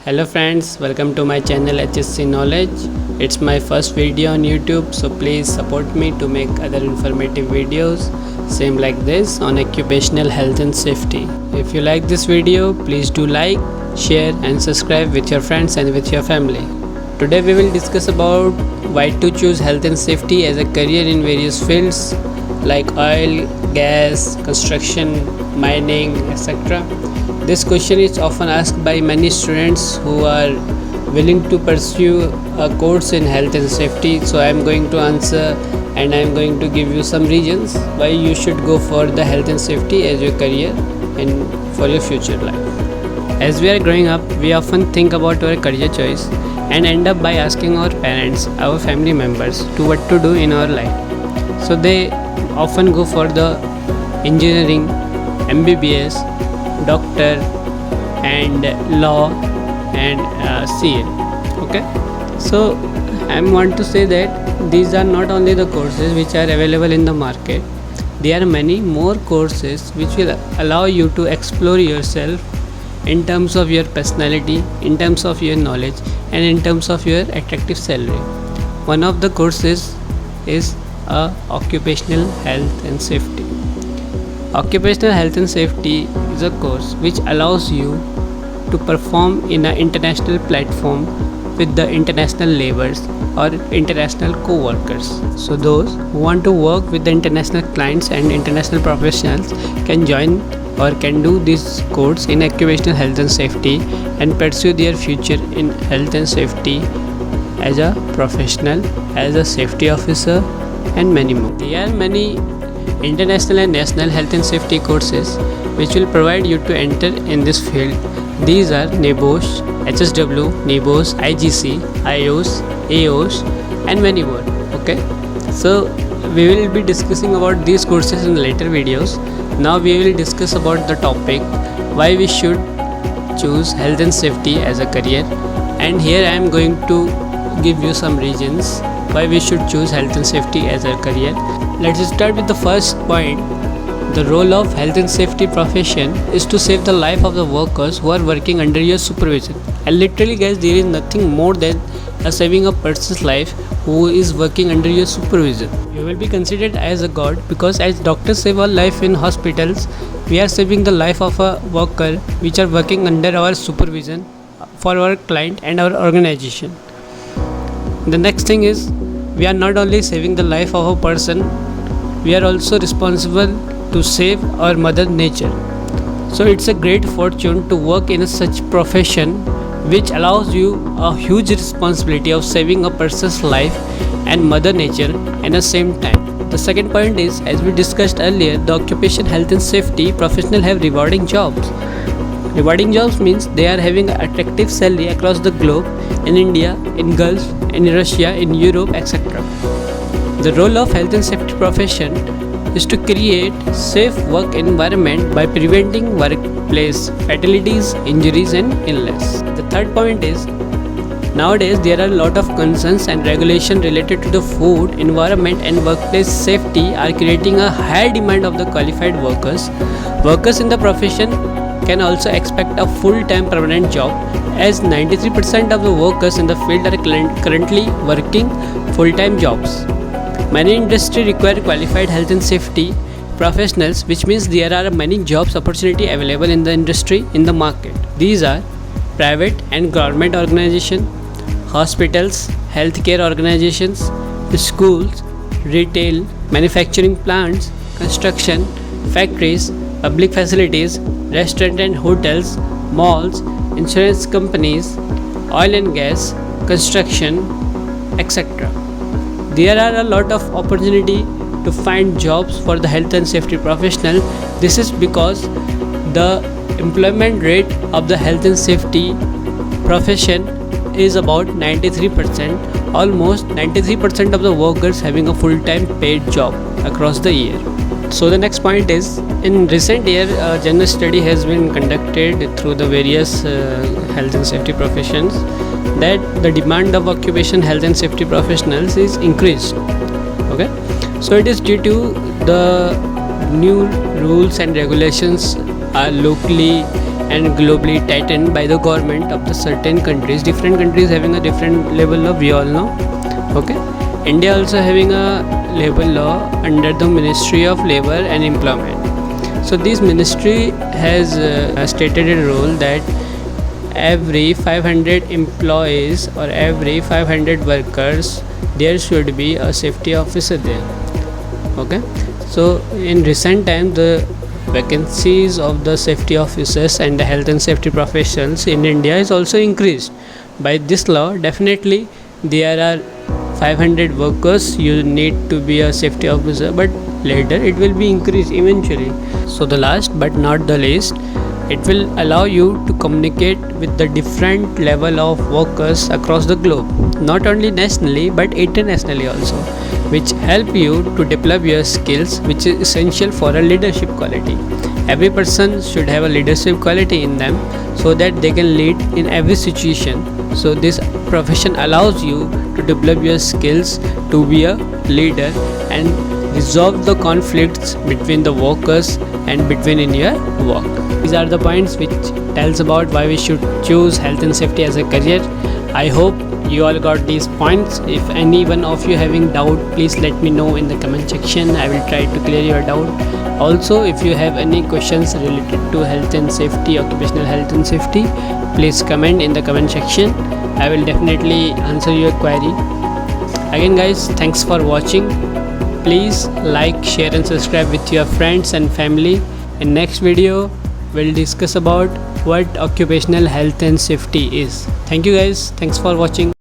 Hello friends, welcome to my channel HSC Knowledge. It's my first video on YouTube, so please support me to make other informative videos same like this on occupational health and safety. If you like this video, please do like, share and subscribe with your friends and with your family. Today we will discuss about why to choose health and safety as a career in various fields like oil, gas, construction, mining, etc. This question is often asked by many students who are willing to pursue a course in health and safety. So I am going to answer and I am going to give you some reasons why you should go for the health and safety as your career and for your future life. As we are growing up, we often think about our career choice and end up by asking our parents, our family members to what to do in our life. So they often go for the engineering, MBBS, doctor and law and CA. Okay, so I want to say that these are not only the courses which are available in the market. There are many more courses which will allow you to explore yourself in terms of your personality, in terms of your knowledge and in terms of your attractive salary. One of the courses is occupational health and safety. Occupational health and safety is a course which allows you to perform in an international platform with the international laborers or international co-workers. So those who want to work with the international clients and international professionals can join or can do this course in occupational health and safety and pursue their future in health and safety as a professional, as a safety officer and many more. There are many international and national health and safety courses which will provide you to enter in this field. These are NEBOSH, HSW, NEBOSH, IGC, IOS, AOS and many more. Okay, so we will be discussing about these courses in later videos. Now we will discuss about the topic why we should choose health and safety as a career, and here I am going to give you some reasons why we should choose health and safety as a career. Let's start with the first point. The role of health and safety profession is to save the life of the workers who are working under your supervision. And literally guys, there is nothing more than saving a person's life who is working under your supervision. You will be considered as a god because as doctors save our life in hospitals, we are saving the life of a worker which are working under our supervision for our client and our organization. The next thing is, we are not only saving the life of a person, we are also responsible to save our mother nature. So it's a great fortune to work in such profession which allows you a huge responsibility of saving a person's life and mother nature at the same time. The second point is, as we discussed earlier, the occupation health and safety professional have rewarding jobs. Rewarding jobs means they are having an attractive salary across the globe, in India, in Gulf, in Russia, in Europe, etc. The role of health and safety profession is to create safe work environment by preventing workplace fatalities, injuries and illness. The third point is, nowadays there are a lot of concerns and regulation related to the food, environment and workplace safety are creating a high demand of the qualified workers. Workers in the profession can also expect a full-time permanent job, as 93% of the workers in the field are currently working full-time jobs. Many industries require qualified health and safety professionals, which means there are many jobs opportunity available in the industry in the market. These are private and government organizations, hospitals, healthcare organizations, schools, retail, manufacturing plants, construction, factories, public facilities, restaurants and hotels, malls, insurance companies, oil and gas, construction, etc. There are a lot of opportunity to find jobs for the health and safety professional. This is because the employment rate of the health and safety profession is about 93%. Almost 93% of the workers having a full-time paid job across the year. So the next point is, in recent year, a general study has been conducted through the various health and safety professions that the demand of occupation health and safety professionals is increased. Okay, so it is due to the new rules and regulations are locally and globally tightened by the government of the certain countries. Different countries having a different labor law, we all know. Okay, India also having a labor law under the Ministry of Labor and Employment. So this ministry has stated a rule that every 500 employees or every 500 workers there should be a safety officer there. Okay, so in recent time the vacancies of the safety officers and the health and safety professionals in India is also increased. By this law, definitely there are 500 workers, you need to be a safety officer, but later it will be increased eventually. So the last but not the least, it will allow you to communicate with the different level of workers across the globe, not only nationally but internationally also, which help you to develop your skills, which is essential for a leadership quality. Every person should have a leadership quality in them so that they can lead in every situation. So this profession allows you to develop your skills to be a leader and resolve the conflicts between the workers and between in your work. These are the points which tells about why we should choose health and safety as a career. I hope you all got these points. If any one of you having doubt, please let me know in the comment section. I will try to clear your doubt. Also, if you have any questions related to health and safety, occupational health and safety, please comment in the comment section. I will definitely answer your query. Again guys, thanks for watching. Please like, share and subscribe with your friends and family. In next video we'll discuss about what occupational health and safety is. Thank you guys, thanks for watching.